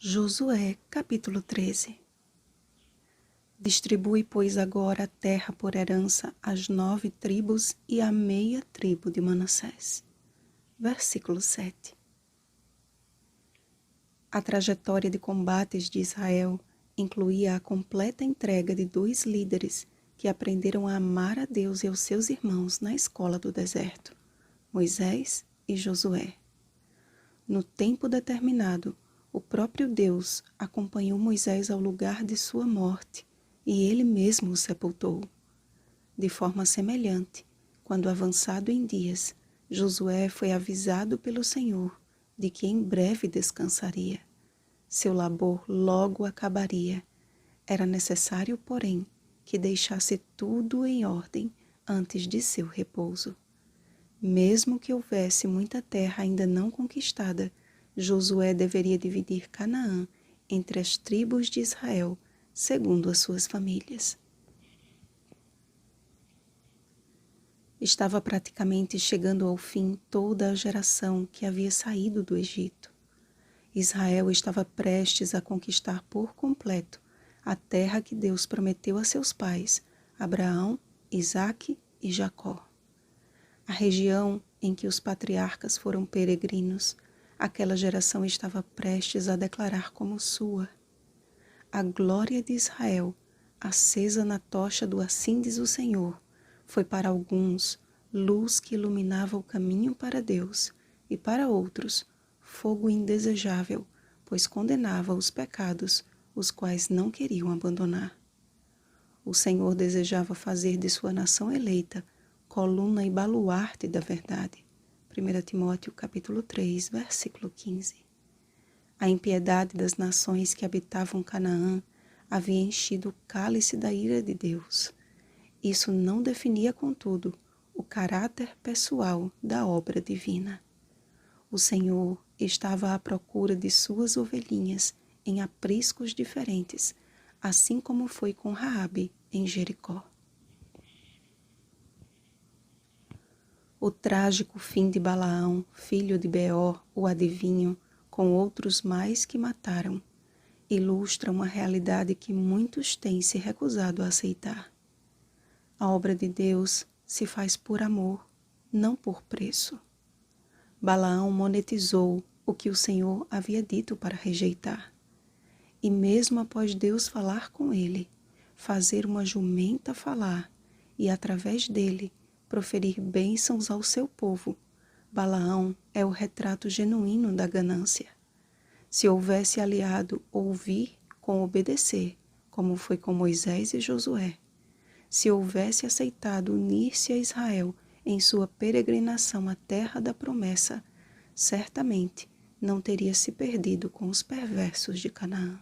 Josué, capítulo 13. Distribui, pois, agora a terra por herança às 9 tribos e à meia tribo de Manassés. Versículo 7. A trajetória de combates de Israel incluía a completa entrega de 2 líderes que aprenderam a amar a Deus e aos seus irmãos na escola do deserto, Moisés e Josué. No tempo determinado, o próprio Deus acompanhou Moisés ao lugar de sua morte e ele mesmo o sepultou. De forma semelhante, quando avançado em dias, Josué foi avisado pelo Senhor de que em breve descansaria. Seu labor logo acabaria. Era necessário, porém, que deixasse tudo em ordem antes de seu repouso. Mesmo que houvesse muita terra ainda não conquistada, Josué deveria dividir Canaã entre as tribos de Israel, segundo as suas famílias. Estava praticamente chegando ao fim toda a geração que havia saído do Egito. Israel estava prestes a conquistar por completo a terra que Deus prometeu a seus pais, Abraão, Isaque e Jacó. A região em que os patriarcas foram peregrinos, aquela geração estava prestes a declarar como sua. A glória de Israel, acesa na tocha do Assim diz o Senhor, foi para alguns luz que iluminava o caminho para Deus, e para outros fogo indesejável, pois condenava os pecados, os quais não queriam abandonar. O Senhor desejava fazer de sua nação eleita coluna e baluarte da verdade. 1 Timóteo capítulo 3, versículo 15. A impiedade das nações que habitavam Canaã havia enchido o cálice da ira de Deus. Isso não definia, contudo, o caráter pessoal da obra divina. O Senhor estava à procura de suas ovelhinhas em apriscos diferentes, assim como foi com Raabe em Jericó. O trágico fim de Balaão, filho de Beor, o adivinho, com outros mais que mataram, ilustra uma realidade que muitos têm se recusado a aceitar. A obra de Deus se faz por amor, não por preço. Balaão monetizou o que o Senhor havia dito para rejeitar. E mesmo após Deus falar com ele, fazer uma jumenta falar e, através dele, proferir bênçãos ao seu povo, Balaão é o retrato genuíno da ganância. Se houvesse aliado ouvir com obedecer, como foi com Moisés e Josué, se houvesse aceitado unir-se a Israel em sua peregrinação à terra da promessa, certamente não teria se perdido com os perversos de Canaã.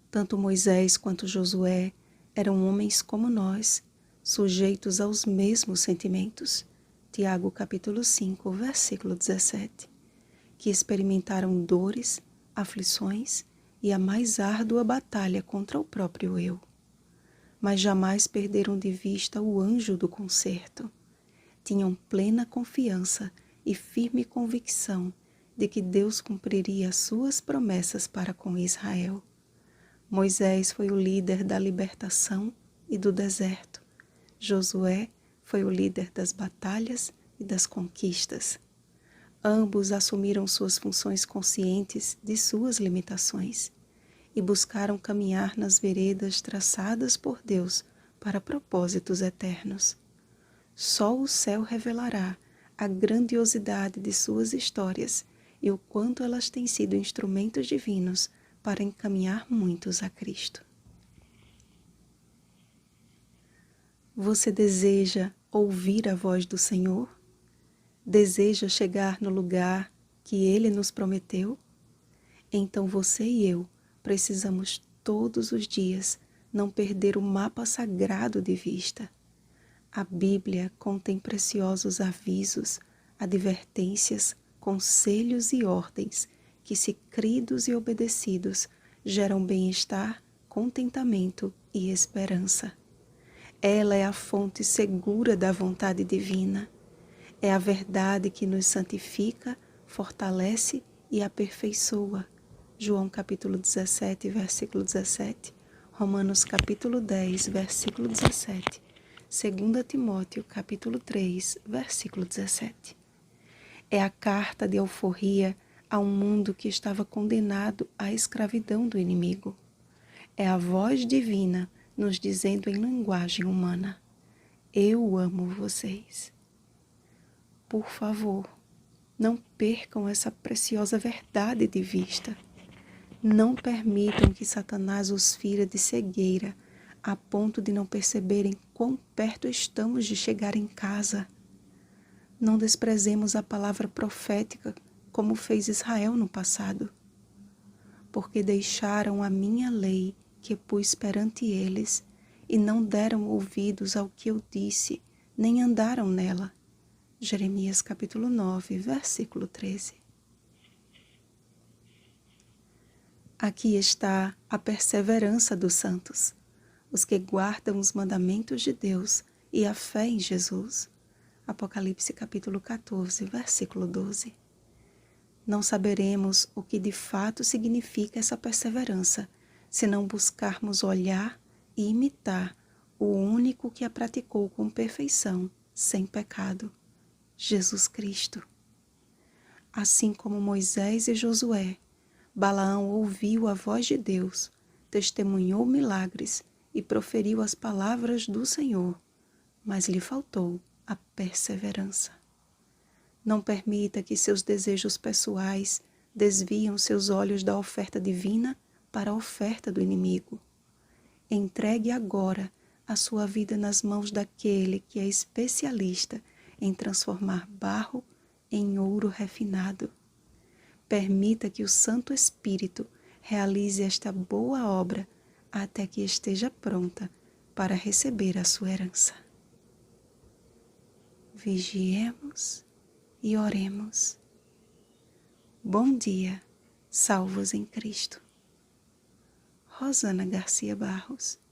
Tanto Moisés quanto Josué eram homens como nós, sujeitos aos mesmos sentimentos. Tiago capítulo 5, versículo 17. Que experimentaram dores, aflições e a mais árdua batalha contra o próprio eu. Mas jamais perderam de vista o anjo do concerto. Tinham plena confiança e firme convicção de que Deus cumpriria suas promessas para com Israel. Moisés foi o líder da libertação e do deserto. Josué foi o líder das batalhas e das conquistas. Ambos assumiram suas funções conscientes de suas limitações e buscaram caminhar nas veredas traçadas por Deus para propósitos eternos. Só o céu revelará a grandiosidade de suas histórias e o quanto elas têm sido instrumentos divinos para encaminhar muitos a Cristo. Você deseja ouvir a voz do Senhor? Deseja chegar no lugar que Ele nos prometeu? Então você e eu precisamos todos os dias não perder o mapa sagrado de vista. A Bíblia contém preciosos avisos, advertências, conselhos e ordens que, se cridos e obedecidos, geram bem-estar, contentamento e esperança. Ela é a fonte segura da vontade divina. É a verdade que nos santifica, fortalece e aperfeiçoa. João capítulo 17, versículo 17. Romanos capítulo 10, versículo 17. 2 Timóteo capítulo 3, versículo 17. É a carta de alforria a um mundo que estava condenado à escravidão do inimigo. É a voz divina nos dizendo em linguagem humana: eu amo vocês. Por favor, não percam essa preciosa verdade de vista. Não permitam que Satanás os fira de cegueira a ponto de não perceberem quão perto estamos de chegar em casa. Não desprezemos a palavra profética como fez Israel no passado, porque deixaram a minha lei que pus perante eles e não deram ouvidos ao que eu disse, nem andaram nela. Jeremias capítulo 9, versículo 13. Aqui está a perseverança dos santos, os que guardam os mandamentos de Deus e a fé em Jesus. Apocalipse capítulo 14, versículo 12. Não saberemos o que de fato significa essa perseverança, se não buscarmos olhar e imitar o único que a praticou com perfeição, sem pecado, Jesus Cristo. Assim como Moisés e Josué, Balaão ouviu a voz de Deus, testemunhou milagres e proferiu as palavras do Senhor, mas lhe faltou a perseverança. Não permita que seus desejos pessoais desviem seus olhos da oferta divina para a oferta do inimigo. Entregue agora a sua vida nas mãos daquele que é especialista em transformar barro em ouro refinado. Permita que o Santo Espírito realize esta boa obra até que esteja pronta para receber a sua herança. Vigiemos e oremos. Bom dia, salvos em Cristo. Rosana Garcia Barros.